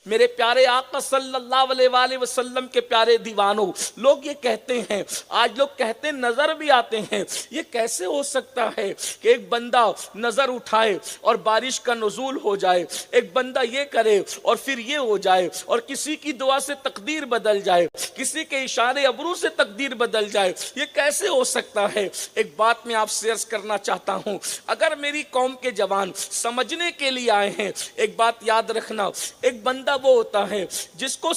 میرے پیارے آقا صلی اللہ علیہ وآلہ وسلم کے پیارے دیوانوں، لوگ یہ کہتے ہیں، آج لوگ کہتے ہیں، نظر بھی آتے ہیں، یہ کیسے ہو سکتا ہے کہ ایک بندہ نظر اٹھائے اور بارش کا نزول ہو جائے، ایک بندہ یہ کرے اور پھر یہ ہو جائے، اور کسی کی دعا سے تقدیر بدل جائے، کسی کے اشارے ابرو سے تقدیر بدل جائے، یہ کیسے ہو سکتا ہے؟ ایک بات میں آپ سے عرض کرنا چاہتا ہوں، اگر میری قوم کے جوان سمجھنے کے لیے آئے ہیں، ایک بات یاد رکھنا، ایک بندہ وہ ہوتا ہے جس کو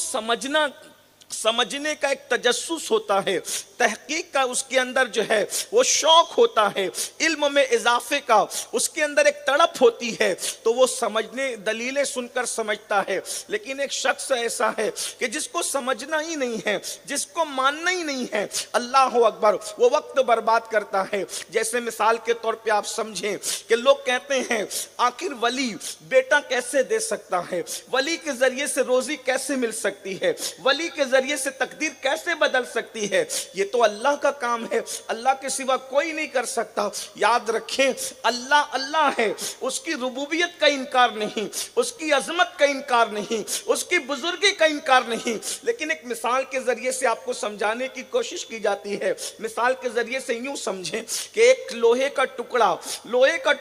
سمجھنے کا ایک تجسس ہوتا ہے، تحقیق کا اس کے اندر جو ہے وہ شوق ہوتا ہے، علم میں اضافے کا اس کے اندر ایک تڑپ ہوتی ہے، تو وہ سمجھنے دلیلیں سن کر سمجھتا ہے۔ لیکن ایک شخص ایسا ہے کہ جس کو سمجھنا ہی نہیں ہے، جس کو ماننا ہی نہیں ہے، اللہ اکبر، وہ وقت برباد کرتا ہے۔ جیسے مثال کے طور پہ آپ سمجھیں کہ لوگ کہتے ہیں آخر ولی بیٹا کیسے دے سکتا ہے، ولی کے ذریعے سے روزی کیسے مل سکتی ہے، ولی کے ذریعے سے تقدیر کیسے بدل سکتی ہے، یہ تو اللہ کا کام ہے، اللہ کے سوا کوئی نہیں کر سکتا۔ یاد رکھیں، اللہ اللہ ہے، اس کی ربوبیت کا انکار نہیں، اس کی عظمت کا انکار نہیں، اس کی بزرگی کا انکار نہیں، لیکن ایک مثال کے ذریعے سے آپ کو سمجھانے کی کوشش کی جاتی ہے۔ مثال کے ذریعے سے یوں سمجھیں کہ ایک لوہے کا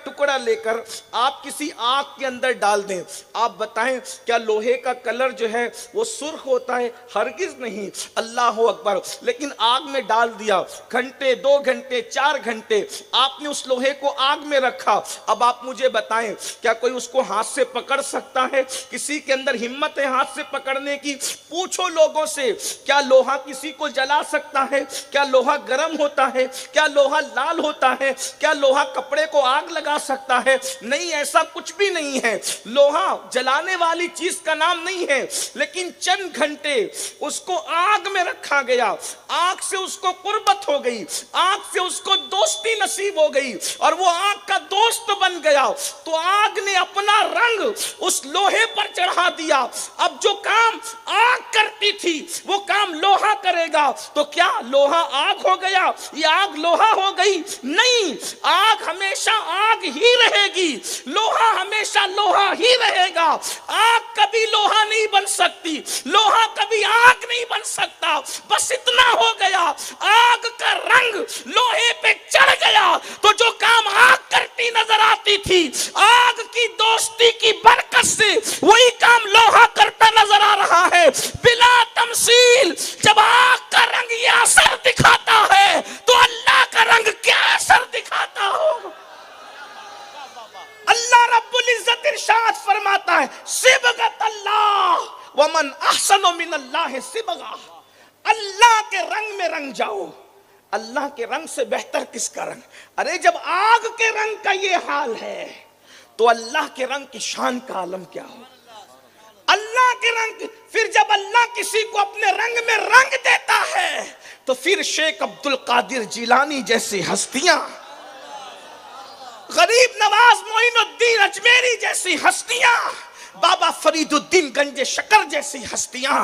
ٹکڑا لے کر آپ کسی آگ کے اندر ڈال دیں، آپ بتائیں کیا لوہے کا کلر جو ہے وہ سرخ ہوتا ہے؟ ہرگز نہیں، اللہ اکبر۔ لیکن آگ میں ڈال دیا، گھنٹے، 2 گھنٹے، 4 گھنٹے آپ نے اس لوہے کو آگ میں رکھا، اب آپ مجھے بتائیں کیا کوئی اس کو ہاتھ سے پکڑ سکتا ہے؟ کسی کے اندر ہمت ہے ہاتھ سے پکڑنے کی؟ پوچھو لوگوں سے، کیا لوہا کسی کو جلا سکتا ہے؟ کیا لوہا گرم ہوتا ہے؟ کیا لوہا لال ہوتا ہے؟ کیا لوہا کپڑے کو آگ لگا سکتا ہے؟ نہیں، ایسا کچھ بھی نہیں ہے۔ لوہا جلانے والی چیز کا نام نہیں ہے، لیکن چند گھنٹے اس کو آگ میں رکھا گیا، آگ سے اس کو قربت ہو گئی، آگ سے اس کو دوستی نصیب ہو گئی، اور وہ آگ کا دوست بن گیا، تو آگ نے اپنا رنگ اس لوہے پر چڑھا دیا۔ اب جو کام آگ کرتی تھی وہ کام لوہا کرے گا، تو کیا لوہا آگ ہو گیا یا آگ لوہا ہو گئی؟ نہیں، آگ ہمیشہ آگ ہی رہے گی، لوہا ہمیشہ لوہا ہی رہے گا۔ آگ کبھی لوہا نہیں بن سکتی، لوہا کبھی آگ نہیں بن سکتا۔ بس اتنا ہو گیا، آگ کا رنگ لوہے پہ چڑھ گیا، تو جو کام آگ کرتی نظر آتی تھی، آگ کی دوستی کی برکت سے وہی کام لوہا کرتا نظر آ رہا ہے، بلا تمثیل۔ جب آگ کا رنگ یہ اثر دکھاتا ہے تو اللہ کا رنگ کیا اثر دکھاتا ہوگا؟ اللہ رب العزت ارشاد فرماتا ہے، صبغۃ اللہ ومن احسن من اللہ صبغہ، اللہ کے رنگ میں رنگ جاؤ، اللہ کے رنگ سے بہتر کس کا رنگ؟ ارے جب آگ کے رنگ کا یہ حال ہے تو اللہ کے رنگ کی شان کا عالم کیا ہو؟ اللہ کے رنگ، پھر جب اللہ کسی کو اپنے رنگ میں رنگ دیتا ہے تو پھر شیخ عبد القادر جیلانی جیسی ہستیاں، غریب نواز معین الدین اجمیری جیسی ہستیاں، بابا فرید الدین گنج شکر جیسی ہستیاں،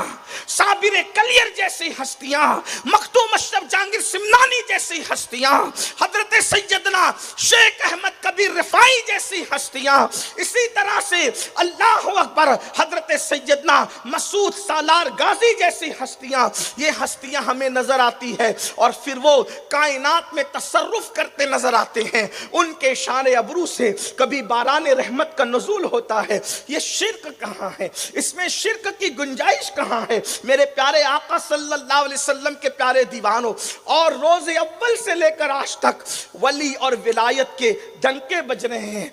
صابر کلیر جیسی ہستیاں، مختوم اشرف جہانگیر سمنانی جیسی ہستیاں، حضرت سیدنا شیخ احمد کبیر رفاعی جیسی ہستیاں، اسی طرح سے اللہ اکبر حضرت سیدنا مسعود سالار غازی جیسی ہستیاں، یہ ہستیاں ہمیں نظر آتی ہے، اور پھر وہ کائنات میں تصرف کرتے نظر آتے ہیں، ان کے اشارے ابرو سے کبھی باران رحمت کا نزول ہوتا ہے۔ یہ شرک کہاں ہے؟ اس میں شرک کی گنجائش کہاں ہے؟ میرے پیارے آقا صلی اللہ علیہ وسلم کے پیارے دیوانوں، اور روز اول سے لے کر آج تک ولی اور ولایت کے ڈنکے بج رہے ہیں۔